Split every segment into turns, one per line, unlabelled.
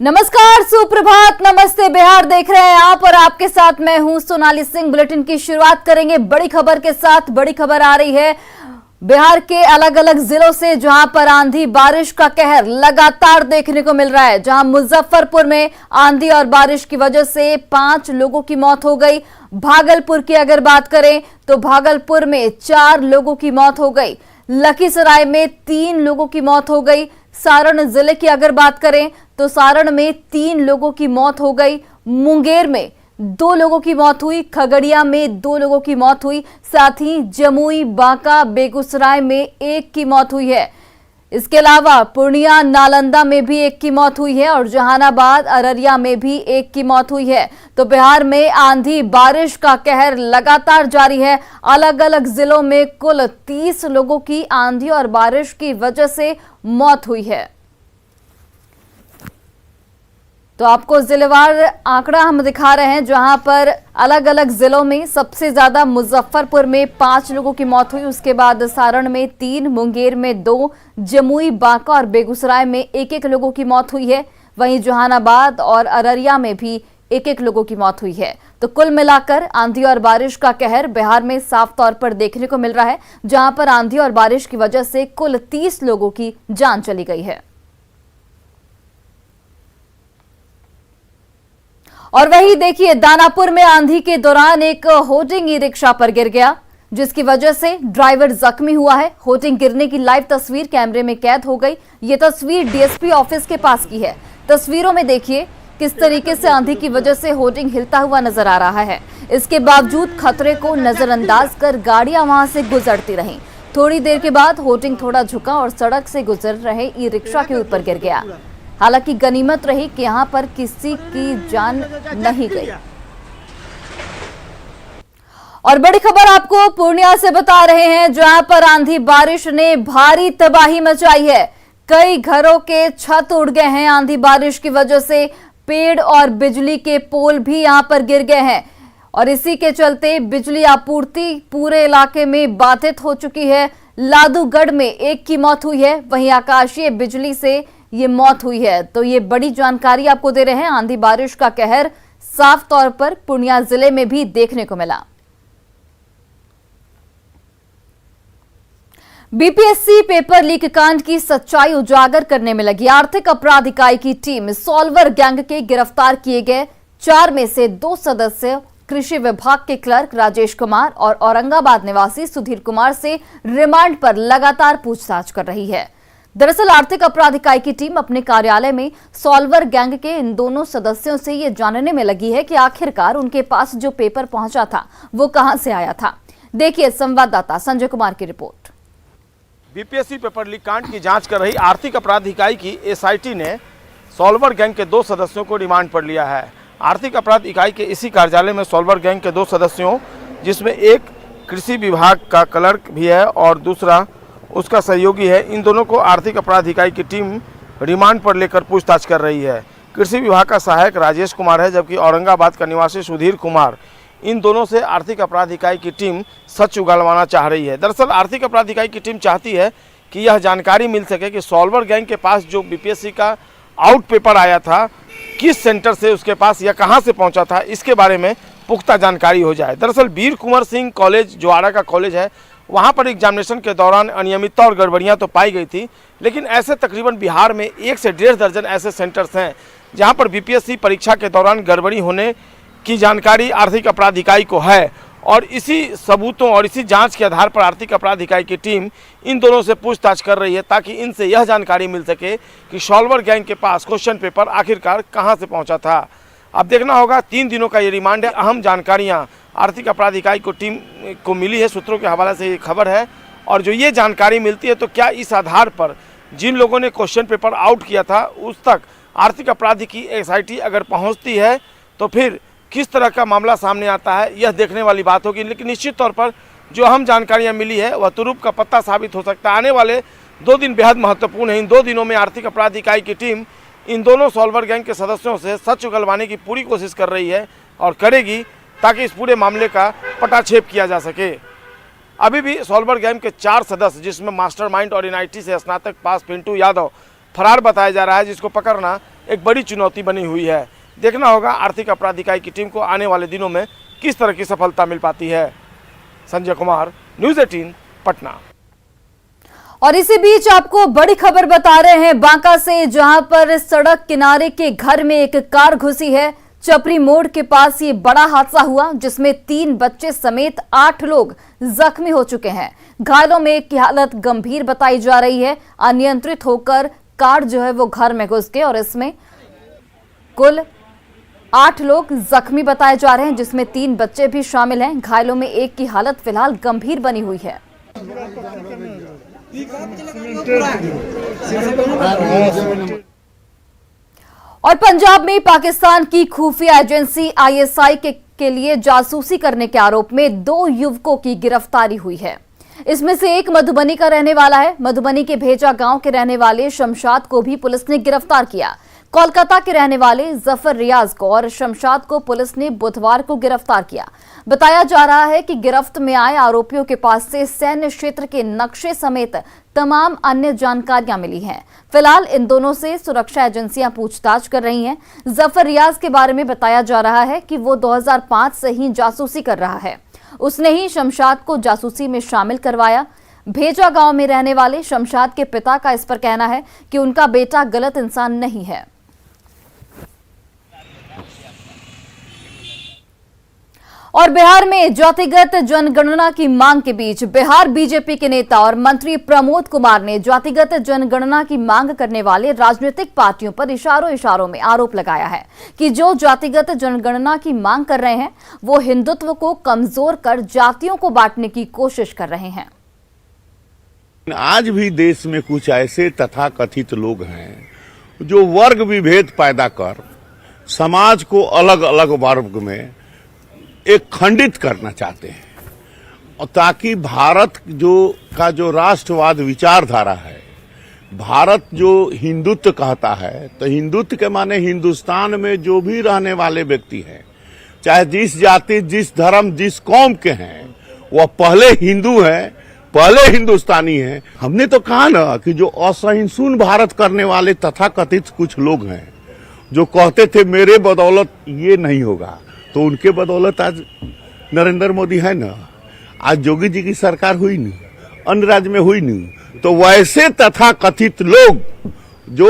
नमस्कार, सुप्रभात, नमस्ते बिहार देख रहे हैं आप और आपके साथ मैं हूं सोनाली सिंह। बुलेटिन की शुरुआत करेंगे बड़ी खबर के साथ। बड़ी खबर आ रही है बिहार के अलग अलग जिलों से, जहां पर आंधी बारिश का कहर लगातार देखने को मिल रहा है। जहां मुजफ्फरपुर में आंधी और बारिश की वजह से 5 लोगों की मौत हो गई। भागलपुर की अगर बात करें तो भागलपुर में 4 लोगों की मौत हो गई। लखीसराय में 3 लोगों की मौत हो गई। सारण जिले की अगर बात करें तो सारण में 3 लोगों की मौत हो गई। मुंगेर में 2 लोगों की मौत हुई। खगड़िया में 2 लोगों की मौत हुई। साथ ही जमुई, बांका, बेगूसराय में 1 की मौत हुई है। इसके अलावा पूर्णिया, नालंदा में भी 1 की मौत हुई है और जहानाबाद, अररिया में भी 1 की मौत हुई है। तो बिहार में आंधी बारिश का कहर लगातार जारी है। अलग अलग जिलों में कुल 30 लोगों की आंधी और बारिश की वजह से मौत हुई है। तो आपको जिलेवार आंकड़ा हम दिखा रहे हैं, जहां पर अलग अलग जिलों में सबसे ज्यादा मुजफ्फरपुर में 5 लोगों की मौत हुई। उसके बाद सारण में 3, मुंगेर में 2, जमुई, बांका और बेगूसराय में 1-1 लोगों की मौत हुई है। वहीं जहानाबाद और अररिया में भी 1-1 लोगों की मौत हुई है। तो कुल मिलाकर आंधी और बारिश का कहर बिहार में साफ तौर पर देखने को मिल रहा है, जहां पर आंधी और बारिश की वजह से कुल 30 लोगों की जान चली गई है। और वही देखिए, दानापुर में आंधी के दौरान एक होर्डिंग ई रिक्शा पर गिर गया, जिसकी वजह से ड्राइवर जख्मी हुआ है। होर्डिंग गिरने की लाइव तस्वीर कैमरे में कैद हो गई। ये तस्वीर डीएसपी ऑफिस के पास की है। तस्वीरों में देखिए किस तरीके से आंधी की वजह से होर्डिंग हिलता हुआ नजर आ रहा है। इसके बावजूद खतरे को नजरअंदाज कर गाड़ियां वहां से गुजरती रहीं। थोड़ी देर के बाद होर्डिंग थोड़ा झुका और सड़क से गुजर रहे ई रिक्शा के ऊपर गिर गया। हालांकि गनीमत रही कि यहां पर किसी की जान नहीं गई। और बड़ी खबर आपको पूर्णिया से बता रहे हैं, जहां पर आंधी बारिश ने भारी तबाही मचाई है। कई घरों के छत उड़ गए हैं। आंधी बारिश की वजह से पेड़ और बिजली के पोल भी यहां पर गिर गए हैं और इसी के चलते बिजली आपूर्ति पूरे इलाके में बाधित हो चुकी है। लादूगढ़ में 1 की मौत हुई है। वहीं आकाशीय बिजली से ये मौत हुई है। तो ये बड़ी जानकारी आपको दे रहे हैं। आंधी बारिश का कहर साफ तौर पर पूर्णिया जिले में भी देखने को मिला। बीपीएससी पेपर लीक कांड की सच्चाई उजागर करने में लगी आर्थिक अपराध इकाई की टीम सॉल्वर गैंग के गिरफ्तार किए गए 4 में से 2 सदस्य कृषि विभाग के क्लर्क राजेश कुमार और औरंगाबाद निवासी सुधीर कुमार से रिमांड पर लगातार पूछताछ कर रही है। दरअसल आर्थिक अपराध इकाई की टीम अपने कार्यालय में सॉल्वर गैंग के इन दोनों सदस्यों से ये जानने में लगी है कि आखिरकार उनके पास जो पेपर पहुंचा था वो कहां से आया था। देखिए संवाददाता संजय कुमार की रिपोर्ट।
बीपीएससी पेपर लीक कांड की जांच कर रही आर्थिक अपराध इकाई की एसआईटी ने सॉल्वर गैंग के 2 सदस्यों को रिमांड पर लिया है। आर्थिक अपराध इकाई के इसी कार्यालय में सॉल्वर गैंग के 2 सदस्यों, जिसमें एक कृषि विभाग का क्लर्क भी है और दूसरा उसका सहयोगी है, इन दोनों को आर्थिक अपराध इकाई की टीम रिमांड पर लेकर पूछताछ कर रही है। कृषि विभाग का सहायक राजेश कुमार है, जबकि औरंगाबाद का निवासी सुधीर कुमार। इन दोनों से आर्थिक अपराध इकाई की टीम सच उगलवाना चाह रही है। दरअसल आर्थिक अपराध इकाई की टीम चाहती है कि यह जानकारी मिल सके कि सॉल्वर गैंग के पास जो बीपीएससी का आउट पेपर आया था, किस सेंटर से उसके पास या कहां से पहुंचा था, इसके बारे में पुख्ता जानकारी हो जाए। दरअसल वीर कुंवर सिंह कॉलेज, जो आरा का कॉलेज है, वहां पर एग्जामिनेशन के दौरान अनियमितता और गड़बड़ियां तो पाई गई थी, लेकिन ऐसे तकरीबन बिहार में 1 से 1.5 दर्जन ऐसे सेंटर्स हैं जहां पर बीपीएससी परीक्षा के दौरान गड़बड़ी होने की जानकारी आर्थिक अपराध इकाई को है। और इसी सबूतों और इसी जांच के आधार पर आर्थिक अपराध इकाई की टीम इन दोनों से पूछताछ कर रही है, ताकि इनसे यह जानकारी मिल सके कि सॉल्वर गैंग के पास क्वेश्चन पेपर आखिरकार कहां से पहुंचा था। अब देखना होगा, 3 दिनों का ये रिमांड है। अहम जानकारियां आर्थिक अपराध इकाई को टीम को मिली है, सूत्रों के हवाले से ये खबर है। और जो ये जानकारी मिलती है, तो क्या इस आधार पर जिन लोगों ने क्वेश्चन पेपर आउट किया था उस तक आर्थिक अपराध की एसआईटी अगर पहुंचती है तो फिर किस तरह का मामला सामने आता है, यह देखने वाली बात होगी। लेकिन निश्चित तौर पर जो अहम जानकारियां मिली है वह तुरुप का पत्ता साबित हो सकता है। आने वाले 2 दिन बेहद महत्वपूर्ण है। इन 2 दिनों में आर्थिक अपराध इकाई की टीम इन दोनों सॉल्वर गैंग के सदस्यों से सच उगलवाने की पूरी कोशिश कर रही है और करेगी, ताकि इस पूरे मामले का पटाक्षेप किया जा सके। अभी भी सॉल्वर गैंग के 4 सदस्य, जिसमें मास्टरमाइंड और एनआईटी से स्नातक पास पिंटू यादव फरार बताया जा रहा है, जिसको पकड़ना एक बड़ी चुनौती बनी हुई है। देखना होगा आर्थिक अपराध इकाई की टीम को आने वाले दिनों में किस तरह की सफलता मिल पाती है। संजय कुमार, न्यूज़ 18 पटना।
और इसी बीच आपको बड़ी खबर बता रहे हैं बांका से, जहां पर सड़क किनारे के घर में एक कार घुसी है। चपरी मोड़ के पास ये बड़ा हादसा हुआ, जिसमें 3 बच्चे समेत 8 लोग जख्मी हो चुके हैं। घायलों में एक की हालत गंभीर बताई जा रही है। अनियंत्रित होकर कार जो है वो घर में घुस गई और इसमें कुल 8 लोग जख्मी बताए जा रहे हैं, जिसमें 3 बच्चे भी शामिल हैं। घायलों में एक की हालत फिलहाल गंभीर बनी हुई है। और पंजाब में पाकिस्तान की खुफिया एजेंसी आईएसआई के लिए जासूसी करने के आरोप में 2 युवकों की गिरफ्तारी हुई है। इसमें से एक मधुबनी का रहने वाला है। मधुबनी के भेजा गांव के रहने वाले शमशाद को भी पुलिस ने गिरफ्तार किया। कोलकाता के रहने वाले जफर रियाज को और शमशाद को पुलिस ने बुधवार को गिरफ्तार किया। बताया जा रहा है कि गिरफ्त में आए आरोपियों के पास से सैन्य क्षेत्र के नक्शे समेत तमाम अन्य जानकारियां मिली हैं। फिलहाल इन दोनों से सुरक्षा एजेंसियां पूछताछ कर रही हैं। जफर रियाज के बारे में बताया जा रहा है कि वो 2005 से ही जासूसी कर रहा है। उसने ही शमशाद को जासूसी में शामिल करवाया। भेजा गांव में रहने वाले शमशाद के पिता का इस पर कहना है कि उनका बेटा गलत इंसान नहीं है। और बिहार में जातिगत जनगणना की मांग के बीच बिहार बीजेपी के नेता और मंत्री प्रमोद कुमार ने जातिगत जनगणना की मांग करने वाले राजनीतिक पार्टियों पर इशारों में आरोप लगाया है कि जो जातिगत जनगणना की मांग कर रहे हैं वो हिंदुत्व को कमजोर कर जातियों को बांटने की कोशिश कर रहे हैं।
आज भी देश में कुछ ऐसे तथाकथित लोग हैं जो वर्ग विभेद पैदा कर समाज को अलग अलग वर्ग में एक खंडित करना चाहते हैं, और ताकि भारत जो राष्ट्रवाद विचारधारा है, भारत जो हिंदुत्व कहता है, तो हिंदुत्व के माने हिंदुस्तान में जो भी रहने वाले व्यक्ति हैं, चाहे जिस जाति, जिस धर्म, जिस कौम के हैं, वह पहले हिंदू हैं, पहले हिंदुस्तानी हैं। हमने तो कहा ना कि जो असहिष्णु भारत करने वाले तथाकथित कुछ लोग हैं जो कहते थे मेरे बदौलत ये नहीं होगा, तो उनके बदौलत आज नरेंद्र मोदी है ना, आज योगी जी की सरकार हुई नहीं, अन्य राज्य में हुई नहीं। तो वैसे तथाकथित लोग जो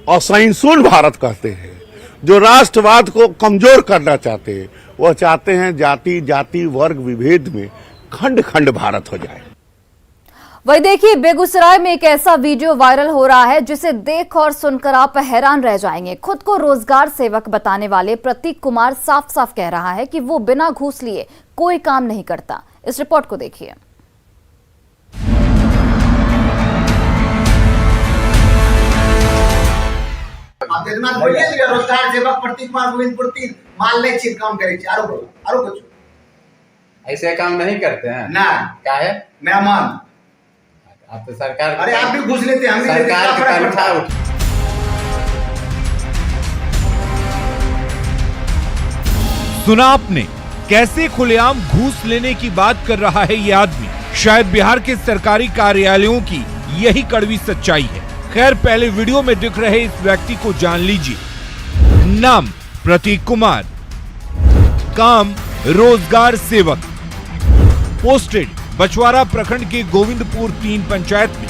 असहिष्णु भारत कहते हैं, जो राष्ट्रवाद को कमजोर करना चाहते हैं, वह चाहते हैं जाति वर्ग विभेद में खंड खंड भारत हो जाए।
वही देखिए, बेगूसराय में एक ऐसा वीडियो वायरल हो रहा है जिसे देख और सुनकर आप हैरान रह जाएंगे। खुद को रोजगार सेवक बताने वाले प्रतीक कुमार साफ साफ कह रहा है कि वो बिना घूस लिए कोई काम नहीं करता। इस रिपोर्ट को देखिए।
रोजगार सेवक प्रतीक कुमार गोविंदपुर 3 माल ले छिन काम करे छी। आरो कुछ
ऐसे काम नहीं करते हैं
ना।
क्या है
मेहमान
आप तो सरकार,
अरे आप भी घूस लेते हैं, हम भी
सरकार की तनख्वाह उठ।
सुना आपने कैसे खुलेआम घूस लेने की बात कर रहा है ये आदमी। शायद बिहार के सरकारी कार्यालयों की यही कड़वी सच्चाई है। खैर, पहले वीडियो में दिख रहे इस व्यक्ति को जान लीजिए। नाम प्रतीक कुमार, काम रोजगार सेवक, पोस्टेड बछवारा प्रखंड के गोविंदपुर 3 पंचायत में।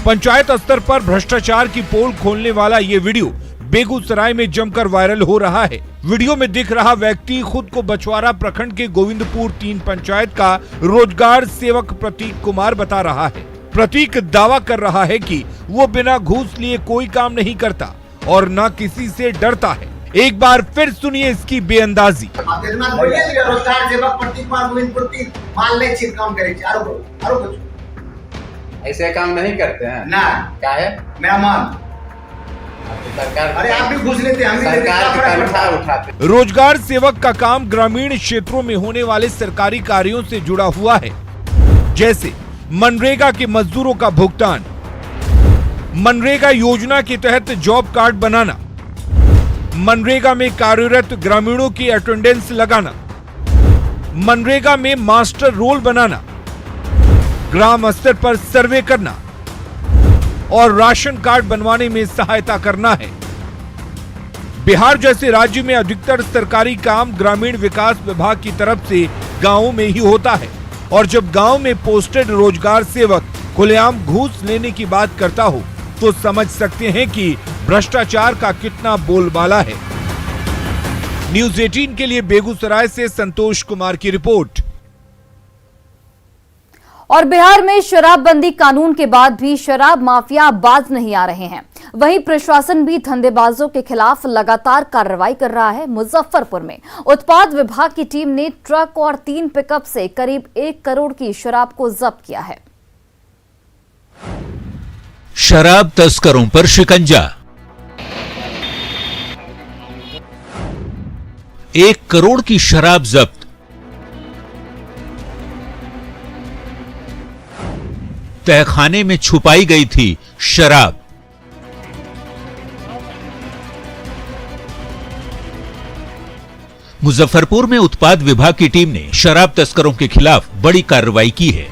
पंचायत स्तर पर भ्रष्टाचार की पोल खोलने वाला ये वीडियो बेगूसराय में जमकर वायरल हो रहा है। वीडियो में दिख रहा व्यक्ति खुद को बछवारा प्रखंड के गोविंदपुर 3 पंचायत का रोजगार सेवक प्रतीक कुमार बता रहा है। प्रतीक दावा कर रहा है कि वो बिना घूस लिए कोई काम नहीं करता और न किसी से डरता है। एक बार फिर सुनिए इसकी बेअंदाजी।
रोजगार सेवक प्रतीक कुमार गोविंदपुर 3 माल ले छिन काम करे छी। आरो कुछ
ऐसे काम नहीं करते हैं ना। क्या है
मेहमान
आप तो सरकार,
अरे आप भी घूस लेते हैं, हम भी
सरकार की तनख्वाह उठाते।
रोजगार सेवक का काम ग्रामीण क्षेत्रों में होने वाले सरकारी कार्यों से जुड़ा हुआ है, जैसे मनरेगा के मजदूरों का भुगतान, मनरेगा योजना के तहत जॉब कार्ड बनाना, मनरेगा में कार्यरत ग्रामीणों की अटेंडेंस लगाना, मनरेगा में मास्टर रोल बनाना, ग्राम स्तर पर सर्वे करना, और राशन कार्ड बनवाने में सहायता करना है। बिहार जैसे राज्य में अधिकतर सरकारी काम ग्रामीण विकास विभाग की तरफ से गांवों में ही होता है और जब गांव में पोस्टेड रोजगार सेवक खुलेआम घूस लेने की बात करता हो तो समझ सकते हैं कि भ्रष्टाचार का कितना बोलबाला है। न्यूज़ 18 के लिए बेगूसराय से संतोष कुमार की रिपोर्ट।
और बिहार में शराबबंदी कानून के बाद भी शराब माफिया बाज नहीं आ रहे हैं। वहीं प्रशासन भी धंधेबाजों के खिलाफ लगातार कार्रवाई कर रहा है। मुजफ्फरपुर में उत्पाद विभाग की टीम ने ट्रक और 3 पिकअप से करीब 1 करोड़ की शराब को जब्त किया है।
शराब तस्करों पर शिकंजा। 1 करोड़ की शराब जब्त। तहखाने में छुपाई गई थी शराब। मुजफ्फरपुर में उत्पाद विभाग की टीम ने शराब तस्करों के खिलाफ बड़ी कार्रवाई की है।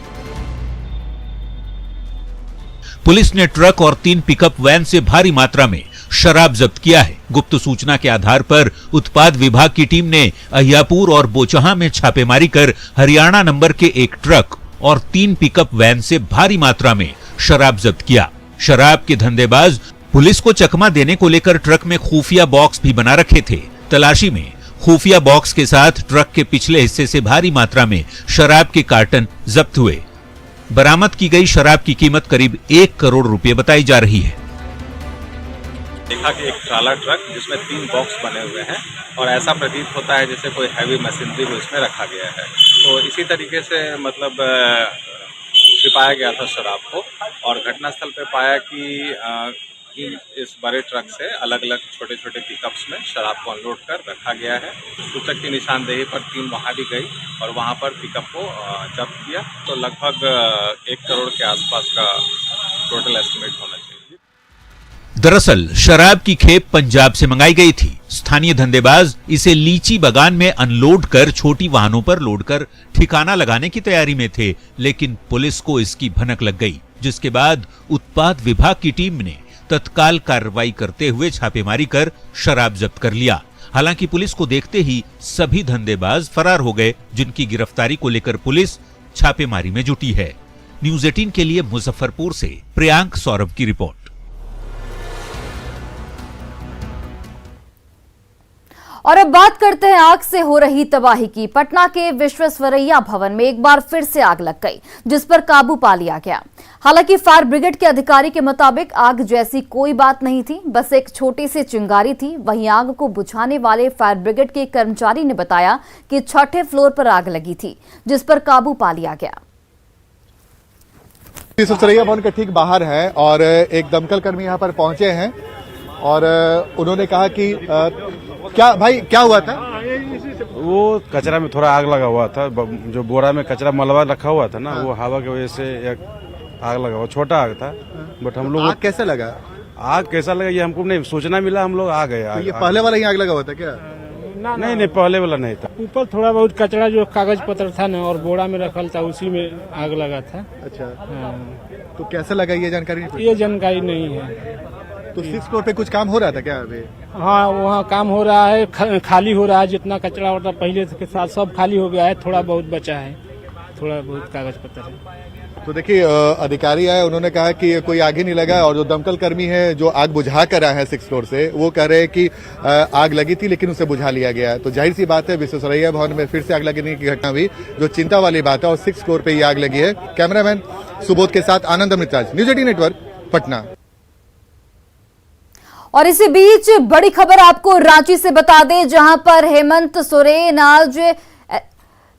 पुलिस ने ट्रक और 3 पिकअप वैन से भारी मात्रा में शराब जब्त किया है। गुप्त सूचना के आधार पर उत्पाद विभाग की टीम ने अहियापुर और बोचहां में छापेमारी कर हरियाणा नंबर के 1 ट्रक और 3 पिकअप वैन से भारी मात्रा में शराब जब्त किया। शराब के धंधेबाज पुलिस को चकमा देने को लेकर ट्रक में खुफिया बॉक्स भी बना रखे थे। तलाशी में खुफिया बॉक्स के साथ ट्रक के पिछले हिस्से से भारी मात्रा में शराब के कार्टन जब्त हुए। बरामद की गई शराब की कीमत करीब 1 करोड़ रुपए बताई जा रही है।
देखा कि एक ट्राला ट्रक जिसमें 3 बॉक्स बने हुए हैं और ऐसा प्रतीत होता है जैसे कोई हैवी मशीनरी को इसमें रखा गया है। तो इसी तरीके से मतलब छिपाया गया था शराब को और घटनास्थल पे पाया कि इस बड़े ट्रक से अलग अलग छोटे छोटे पिकअप्स में शराब को अनलोड कर रखा गया है। सूचक की निशानदेही पर टीम वहां भी गई और वहां पर पिकअप को जब्त किया। तो लगभग 1 करोड़ के आसपास का टोटल एस्टिमेट होना चाहिए।
दरअसल शराब की खेप पंजाब से मंगाई गई थी। स्थानीय धंधेबाज इसे लीची बागान में अनलोड कर छोटी वाहनों पर लोड कर ठिकाना लगाने की तैयारी में थे, लेकिन पुलिस को इसकी भनक लग गई, जिसके बाद उत्पाद विभाग की टीम ने तत्काल कार्रवाई करते हुए छापेमारी कर शराब जब्त कर लिया। हालांकि पुलिस को देखते ही सभी धंधेबाज फरार हो गए, जिनकी गिरफ्तारी को लेकर पुलिस छापेमारी में जुटी है। न्यूज़ 18 के लिए मुजफ्फरपुर से प्रियांक सौरभ की रिपोर्ट।
और अब बात करते हैं आग से हो रही तबाही की। पटना के विश्वेश्वरैया भवन में एक बार फिर से आग लग गई, जिस पर काबू पा लिया गया। हालांकि फायर ब्रिगेड के अधिकारी के मुताबिक आग जैसी कोई बात नहीं थी, बस एक छोटी सी चिंगारी थी। वहीं आग को बुझाने वाले फायर ब्रिगेड के कर्मचारी ने बताया कि 6ठे फ्लोर पर आग लगी थी, जिस पर काबू पा लिया गया।
विश्वेश्वरैया भवन के ठीक बाहर है और एक दमकल कर्मी यहाँ पर पहुंचे हैं और उन्होंने कहा कि क्या हुआ था?
वो कचरा में थोड़ा आग लगा हुआ था। जो बोरा में कचरा मलबा रखा हुआ था ना, वो हवा की वजह से एक आग लगा हुआ, छोटा आग था। बट हम लोग
आग कैसे लगा?
आग कैसा लगा ये हमको नहीं सूचना मिला, हम लोग आ गए।
तो ये पहले वाला ही आग लगा हुआ था क्या?
नहीं, पहले वाला नहीं था।
ऊपर थोड़ा बहुत कचरा जो कागज पत्र था ना और बोरा में रखल था, उसी में आग लगा था।
अच्छा,
हाँ।
तो कैसे लगा ये जानकारी?
ये जानकारी नहीं है।
तो 6 फ्लोर पे कुछ काम हो रहा था क्या अभी?
हाँ, वहाँ काम हो रहा है, खाली हो रहा है। जितना कचरा वचरा पहले के साथ सब खाली हो गया है, थोड़ा बहुत बचा है, थोड़ा बहुत कागज पत्र है।
तो देखिए, अधिकारी आए, उन्होंने कहा कि कोई आग ही नहीं लगा और जो दमकल कर्मी है जो आग बुझा कर आया है 6 फ्लोर से, वो कह रहे हैं कि आग लगी थी लेकिन उसे बुझा लिया गया है। तो जाहिर सी बात है विश्वेश्वरैया भवन में फिर से आग लगने की घटना हुई, जो चिंता वाली बात है, और 6 फ्लोर पे ही आग लगी है। कैमरामैन सुबोध के साथ आनंद अमृतराज, न्यूज़ 18 नेटवर्क, पटना।
और इसी बीच बड़ी खबर आपको रांची से बता दें, जहां पर हेमंत सोरेन आज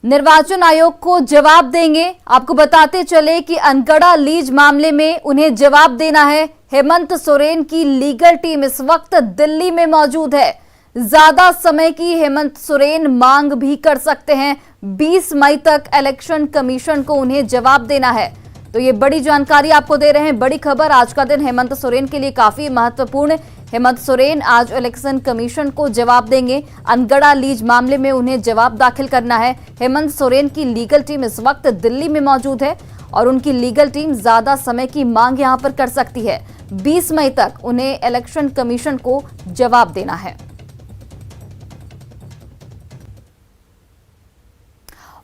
निर्वाचन आयोग को जवाब देंगे। आपको बताते चले कि अनगढ़ा लीज मामले में उन्हें जवाब देना है। हेमंत सोरेन की लीगल टीम इस वक्त दिल्ली में मौजूद है। ज्यादा समय की हेमंत सोरेन मांग भी कर सकते हैं। 20 मई तक इलेक्शन कमीशन को उन्हें जवाब देना है। तो ये बड़ी जानकारी आपको दे रहे हैं। बड़ी खबर, आज का दिन हेमंत सोरेन के लिए काफी महत्वपूर्ण। हेमंत सोरेन आज इलेक्शन कमीशन को जवाब देंगे। अनगढ़ा लीज मामले में उन्हें जवाब दाखिल करना है। हेमंत सोरेन की लीगल टीम इस वक्त दिल्ली में मौजूद है और उनकी लीगल टीम ज्यादा समय की मांग यहां पर कर सकती है। 20 मई तक उन्हें इलेक्शन कमीशन को जवाब देना है।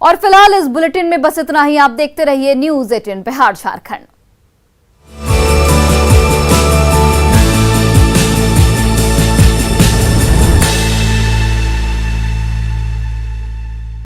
और फिलहाल इस बुलेटिन में बस इतना ही। आप देखते रहिए न्यूज़ 18 बिहार झारखंड।